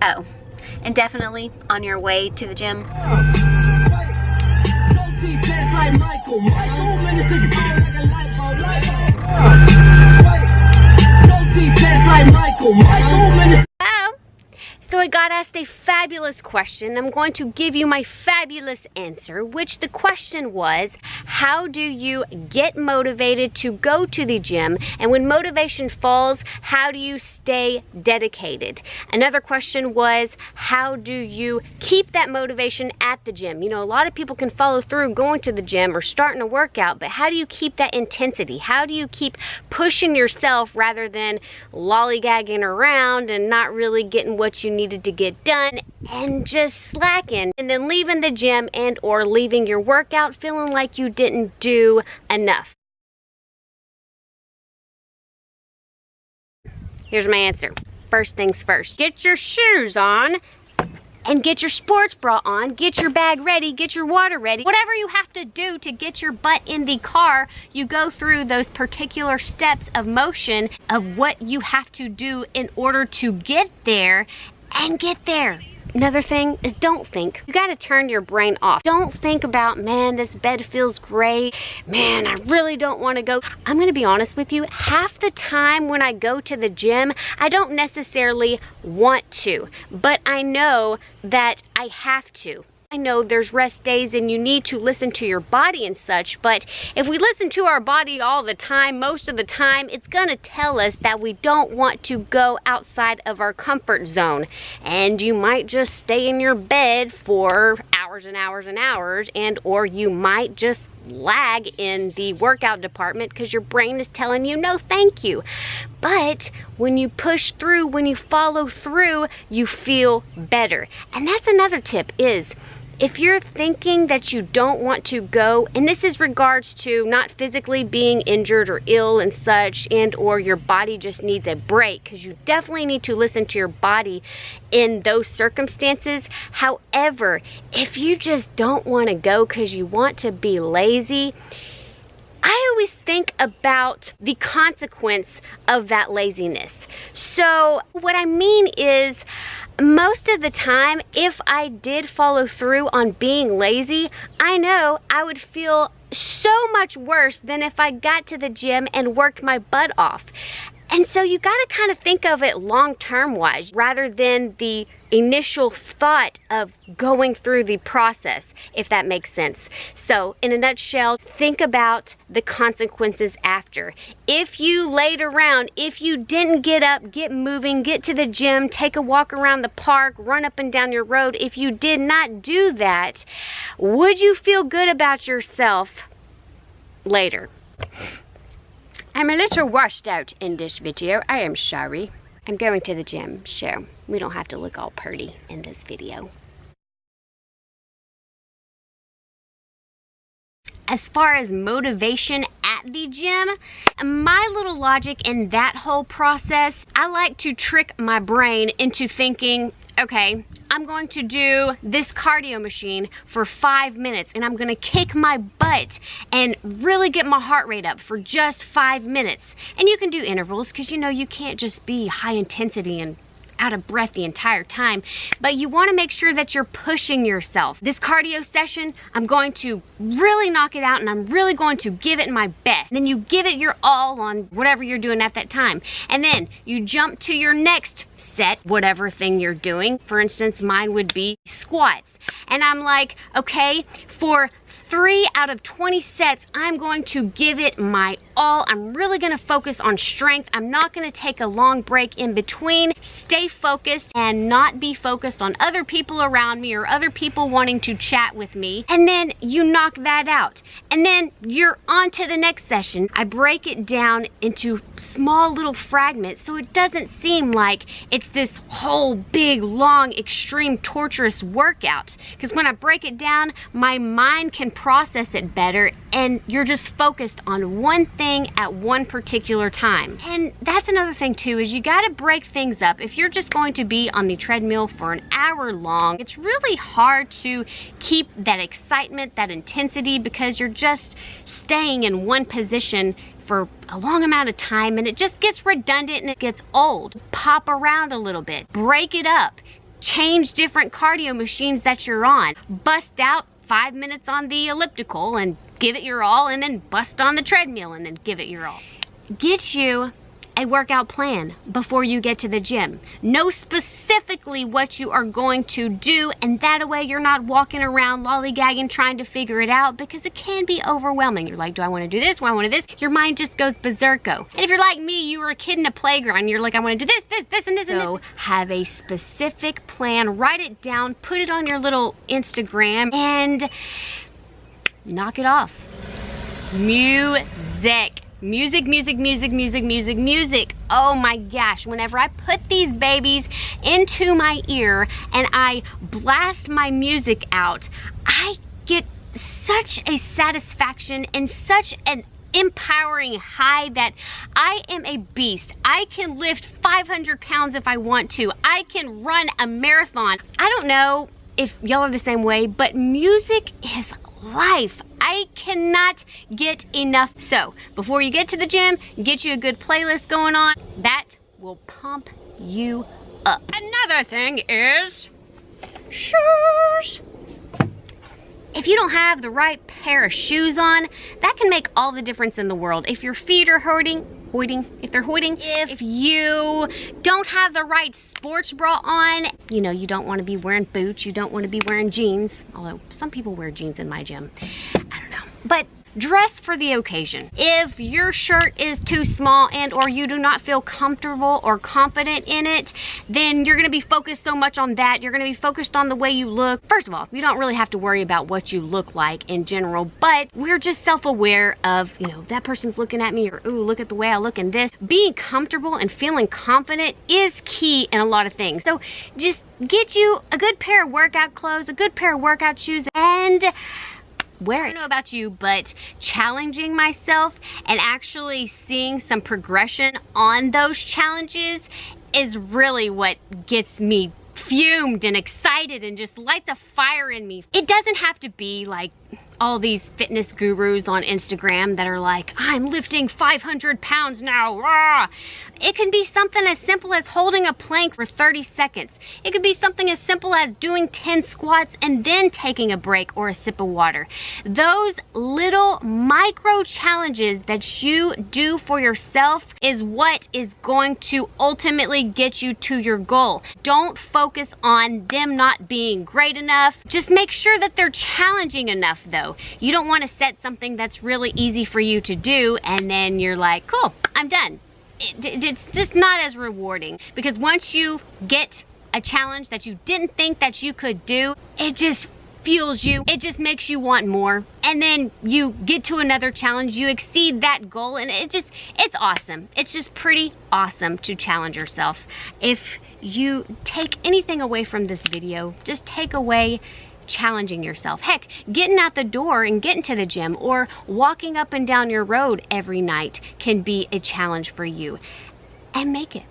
Oh, and definitely on your way to the gym. Oh, so I got asked a fabulous question. I'm going to give you my fabulous answer, which the question was, how do you get motivated to go to the gym? And when motivation falls, how do you stay dedicated? Another question was, how do you keep that motivation at the gym? You know, a lot of people can follow through going to the gym or starting a workout, but how do you keep that intensity? How do you keep pushing yourself rather than lollygagging around and not really getting what you needed to get done and just slacking and then leaving the gym and or leaving your workout feeling like you didn't do enough? Here's my answer. First things first, get your shoes on and get your sports bra on, get your bag ready, get your water ready. Whatever you have to do to get your butt in the car, you go through those particular steps of motion of what you have to do in order to get there and get there. Another thing is don't think. You gotta turn your brain off. Don't think about, man, this bed feels great. Man, I really don't wanna go. I'm gonna be honest with you, half the time when I go to the gym, I don't necessarily want to, but I know that I have to. I know there's rest days and you need to listen to your body and such, but if we listen to our body all the time, most of the time, it's gonna tell us that we don't want to go outside of our comfort zone. And you might just stay in your bed for hours and hours and hours, and or you might just lag in the workout department because your brain is telling you no thank you. But when you push through, when you follow through, you feel better. And that's another tip is, if you're thinking that you don't want to go, and this is regards to not physically being injured or ill and such, and or your body just needs a break, because you definitely need to listen to your body in those circumstances. However, if you just don't want to go because you want to be lazy, I always think about the consequence of that laziness. So what I mean is, most of the time, if I did follow through on being lazy, I know I would feel so much worse than if I got to the gym and worked my butt off. And so you gotta kind of think of it long-term wise rather than the initial thought of going through the process, if that makes sense. So in a nutshell, think about the consequences after. If you laid around, if you didn't get up, get moving, get to the gym, take a walk around the park, run up and down your road, if you did not do that, would you feel good about yourself later? I'm a little washed out in this video. I am sorry. I'm going to the gym, so we don't have to look all pretty in this video. As far as motivation at the gym, my little logic in that whole process, I like to trick my brain into thinking, okay, I'm going to do this cardio machine for 5 minutes and I'm gonna kick my butt and really get my heart rate up for just 5 minutes. And you can do intervals because you know you can't just be high intensity and out of breath the entire time, but you want to make sure that you're pushing yourself. This cardio session, I'm going to really knock it out and I'm really going to give it my best. And then you give it your all on whatever you're doing at that time. And then you jump to your next set, whatever thing you're doing. For instance, mine would be squats. And I'm like, okay, for 3 out of 20 sets, I'm going to give it my all. I'm really gonna focus on strength. I'm not gonna take a long break in between. Stay focused and not be focused on other people around me or other people wanting to chat with me. And then you knock that out. And then you're on to the next session. I break it down into small little fragments so it doesn't seem like it's this whole big, long, extreme, torturous workout. Because when I break it down, my mind can process it better and you're just focused on one thing at one particular time. And that's another thing too, is you gotta break things up. If you're just going to be on the treadmill for an hour long, it's really hard to keep that excitement, that intensity, because you're just staying in one position for a long amount of time and it just gets redundant and it gets old. Pop around a little bit, break it up. change different cardio machines that you're on. Bust out 5 minutes on the elliptical and give it your all, and then bust on the treadmill and then give it your all. Get you a workout plan before you get to the gym. Know specifically what you are going to do, and that way you're not walking around lollygagging trying to figure it out, because it can be overwhelming. You're like, do I want to do this? Do I want to do this? Your mind just goes berserko. And if you're like me, you were a kid in a playground, you're like, I want to do this, this, this, and this, and this. Have a specific plan, write it down, put it on your little Instagram, and knock it off. Music. Music, music, music, music, music, music. Oh my gosh, whenever I put these babies into my ear and I blast my music out, I get such a satisfaction and such an empowering high that I am a beast. I can lift 500 pounds if I want to. I can run a marathon. I don't know if y'all are the same way, but music is life. I cannot get enough. So before you get to the gym, get you a good playlist going on. That will pump you up. Another thing is shoes. If you don't have the right pair of shoes on, that can make all the difference in the world. If your feet are hurting, if you don't have the right sports bra on, you know, you don't want to be wearing boots, you don't want to be wearing jeans, although some people wear jeans in my gym. I don't know. But dress for the occasion. If your shirt is too small and or you do not feel comfortable or confident in it, then you're gonna be focused so much on that. You're gonna be focused on the way you look. First of all, you don't really have to worry about what you look like in general, but we're just self-aware of, you know, that person's looking at me, or ooh, look at the way I look in this. Being comfortable and feeling confident is key in a lot of things. So just get you a good pair of workout clothes, a good pair of workout shoes, and wear it. I don't know about you, but challenging myself and actually seeing some progression on those challenges is really what gets me fumed and excited and just lights a fire in me. It doesn't have to be like all these fitness gurus on Instagram that are like, I'm lifting 500 pounds now, rah! It can be something as simple as holding a plank for 30 seconds. It could be something as simple as doing 10 squats and then taking a break or a sip of water. Those little micro challenges that you do for yourself is what is going to ultimately get you to your goal. Don't focus on them not being great enough. Just make sure that they're challenging enough though. You don't want to set something that's really easy for you to do and then you're like, cool, I'm done. It's just not as rewarding, because once you get a challenge that you didn't think that you could do, it just fuels you. It just makes you want more. And then you get to another challenge, you exceed that goal, and it's awesome. It's just pretty awesome to challenge yourself. If you take anything away from this video, just take away challenging yourself. Heck, getting out the door and getting to the gym or walking up and down your road every night can be a challenge for you. And make it.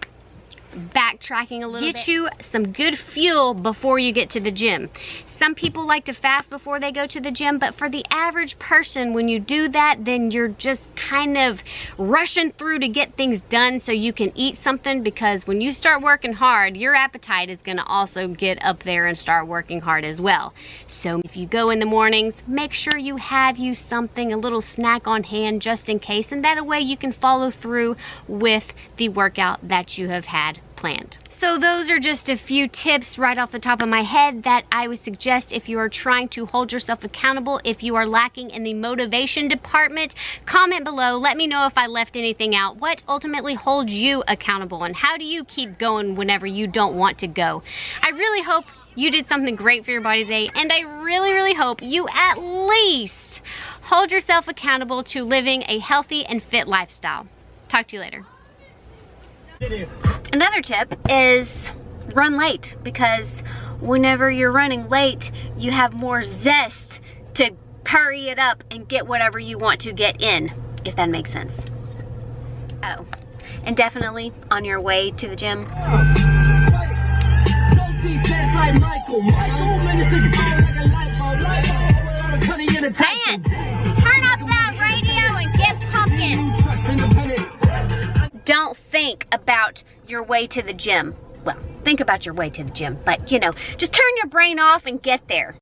Backtracking a little bit. Get you some good fuel before you get to the gym. Some people like to fast before they go to the gym, but for the average person, when you do that, then you're just kind of rushing through to get things done so you can eat something, because when you start working hard, your appetite is gonna also get up there and start working hard as well. So if you go in the mornings, make sure you have you something, a little snack on hand just in case, and that way you can follow through with the workout that you have had planned. So those are just a few tips right off the top of my head that I would suggest if you are trying to hold yourself accountable. If you are lacking in the motivation department, comment below. Let me know if I left anything out. What ultimately holds you accountable, and how do you keep going whenever you don't want to go? I really hope you did something great for your body today, and I really, really hope you at least hold yourself accountable to living a healthy and fit lifestyle. Talk to you later. Another tip is run late, because whenever you're running late, you have more zest to hurry it up and get whatever you want to get in, if that makes sense. Oh, and definitely on your way to the gym. Say it! Turn up that radio and get pumpkin! Don't think about your way to the gym. well, think about your way to the gym, but you know, just turn your brain off and get there.